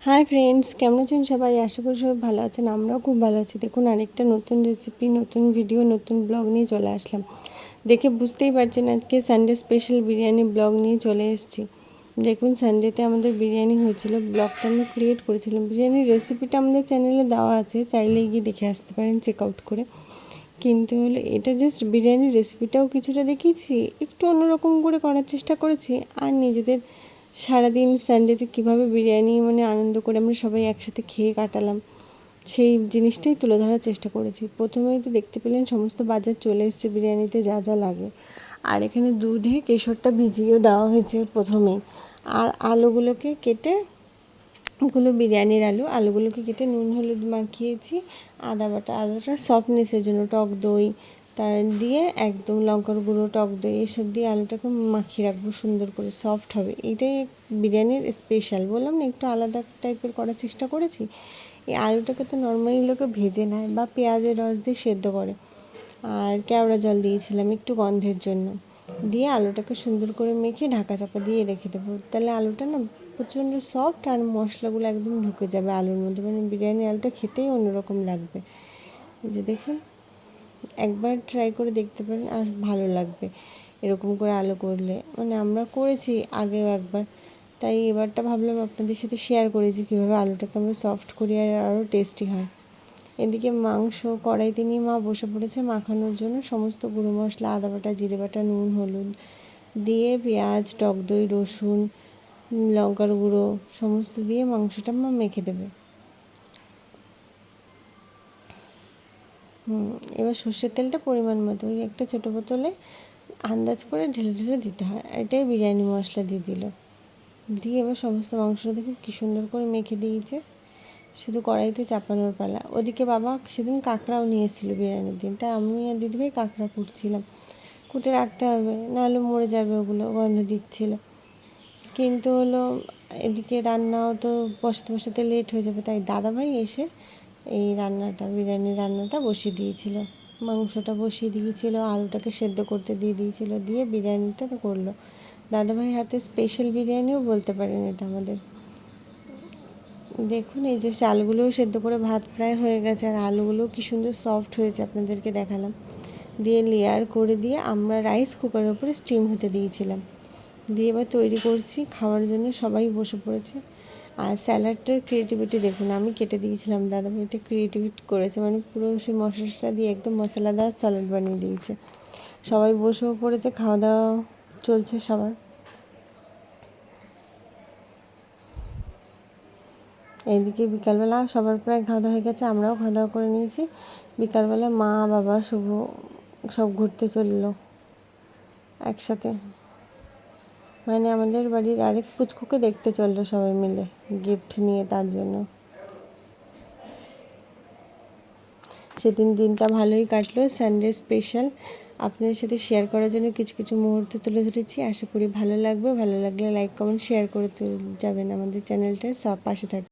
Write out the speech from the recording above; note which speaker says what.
Speaker 1: Hi friends, কেমন আছেন সবাই? আশা করি সবাই ভালো আছেন। আমরাও খুব ভালো আছি। দেখুন, আরেকটা নতুন রেসিপি, নতুন ভিডিও, নতুন ব্লগ নিয়ে চলে আসলাম। দেখে বুঝতেই পারছেন আজকে সানডে স্পেশাল বিরিয়ানি ব্লগ নিয়ে চলে এসেছি। দেখুন, সানডেতে আমাদের বিরিয়ানি হয়েছিল, ব্লগটা আমি ক্রিয়েট করেছিলাম। বিরিয়ানির রেসিপিটা আমাদের চ্যানেলে দেওয়া আছে, চাইলে গিয়ে দেখে আসতে পারেন চেক আউট করে। কিন্তু হলো এটা জাস্ট বিরিয়ানির রেসিপিটাও কিছুটা দেখিয়েছি, একটু অন্যরকম করে করার চেষ্টা করেছি। আর নিজেদের সারাদিন সানডেতে কীভাবে বিরিয়ানি আনন্দ করে আমরা সবাই একসাথে খেয়ে কাটালাম, সেই জিনিসটাই তুলে ধরার চেষ্টা করেছি। প্রথমেই তো দেখতে পেলেন সমস্ত বাজার চলে এসেছে বিরিয়ানিতে যা যা লাগে। আর এখানে দুধে কেশরটা ভিজিয়েও দেওয়া হয়েছে প্রথমেই। আর আলুগুলোকে কেটে, ওগুলো বিরিয়ানির আলুগুলোকে কেটে নুন হলুদ মাখিয়েছি। আদাটা সফটনেসের জন্য টক দই তার দিয়ে একদম লঙ্কার গুঁড়ো, টক দই এসব দিয়ে আলুটাকে মাখিয়ে রাখবো, সুন্দর করে সফট হবে। এইটাই বিরিয়ানির স্পেশাল। বললাম না, একটু আলাদা টাইপের করার চেষ্টা করেছি। এই আলুটাকে তো নর্মালি লোকে ভেজে নেয় বা পেঁয়াজের রস দিয়ে সেদ্ধ করে, আর কেওড়া জল দিয়েছিলাম একটু গন্ধের জন্য। দিয়ে আলুটাকে সুন্দর করে মেখে ঢাকা চাপা দিয়ে রেখে দেবো। তাহলে আলুটা না প্রচণ্ড সফট, আর মশলাগুলো একদম ঢুকে যাবে আলুর মধ্যে। বিরিয়ানি আলুটা খেতেই অন্যরকম লাগবে। এই যে দেখুন, একবার ট্রাই করে দেখতে পারেন, আর ভালো লাগবে এরকম করে আলু করলে। আমরা করেছি আগেও একবার, তাই এবারটা ভাবলাম আপনাদের সাথে শেয়ার করেছি কীভাবে আলুটাকে আমরা সফট করি আর আরও টেস্টি হয়। এদিকে মাংস কড়াইতে নিয়ে মা বসে পড়েছে মাখানোর জন্য। সমস্ত গুঁড়ো মশলা, আদা বাটা, জিরে বাটা, নুন হলুদ দিয়ে পেঁয়াজ, টক দই, রসুন, লঙ্কার গুঁড়ো সমস্ত দিয়ে মাংসটা মা মেখে দেবে। এবার সর্ষের তেলটা পরিমাণ মতো, ওই একটা ছোটো বোতলে আন্দাজ করে ঢেলে ঢেলে দিতে হয়। এটাই বিরিয়ানি মশলা দিয়ে দিল। দিয়ে এবার সমস্ত মাংসটা দেখুন কী সুন্দর করে মেখে দিয়েছে, শুধু কড়াইতে চাপানোর পালা। ওদিকে বাবা সেদিন কাঁকড়াও নিয়ে এসেছিলো বিরিয়ানির দিন, তাই আমি আর দিদিভাই কাঁকড়া কুটছিলাম। কুটে রাখতে হবে, নাহলে মরে যাবে, ওগুলো গন্ধ দিচ্ছিল। কিন্তু হলো এদিকে রান্নাও তো বসাতে বসাতে লেট হয়ে যাবে, তাই দাদাভাই এসে এই বিরিয়ানির রান্নাটা বসিয়ে দিয়েছিল। মাংসটা বসিয়ে দিয়েছিল, আলুটাকে সেদ্ধ করতে দিয়ে দিয়েছিল, দিয়ে বিরিয়ানিটা তো করলো। দাদাভাই হাতে স্পেশাল বিরিয়ানিও বলতে পারেন এটা আমাদের। দেখুন, এই যে চালগুলোও সেদ্ধ করে ভাত প্রায় হয়ে গেছে, আর আলুগুলোও কী সুন্দর সফট হয়েছে, আপনাদেরকে দেখালাম। দিয়ে লেয়ার করে দিয়ে আমরা রাইস কুকারের উপরে স্টিম হতে দিয়েছিলাম। দিয়ে এবার তৈরি করছি খাওয়ার জন্য, সবাই বসে পড়েছে। আর স্যালাডটার ক্রিয়েটিভিটি দেখুন, আমি কেটে দিয়েছিলাম, দাদা এটা ক্রিয়েটিভিটি করেছে, পুরো সেই মশলা দিয়ে একদম মশলাদার স্যালাড বানিয়ে দিয়েছে। সবাই বসেও পড়েছে, খাওয়া দাওয়া চলছে সবার। এইদিকে বিকালবেলা সবার প্রায় খাওয়া দাওয়া হয়ে গেছে, আমরাও খাওয়া দাওয়া করে নিয়েছি। বিকালবেলা মা, বাবা, শুভ সব ঘুরতে চললো একসাথে। আমাদের বাড়ির আরেক পুচকুকে দেখতে চললো সবাই মিলে, গিফট নিয়ে তার জন্য। সেদিন দিনটা ভালোই কাটলো, সানডে স্পেশাল। আপনাদের সাথে শেয়ার করার জন্য কিছু কিছু মুহূর্ত তুলে ধরেছি। আশা করি ভালো লাগবে। ভালো লাগলে লাইক, কমেন্ট, শেয়ার করে যাবেন। আমাদের চ্যানেলটার সব পাশে থাকবে।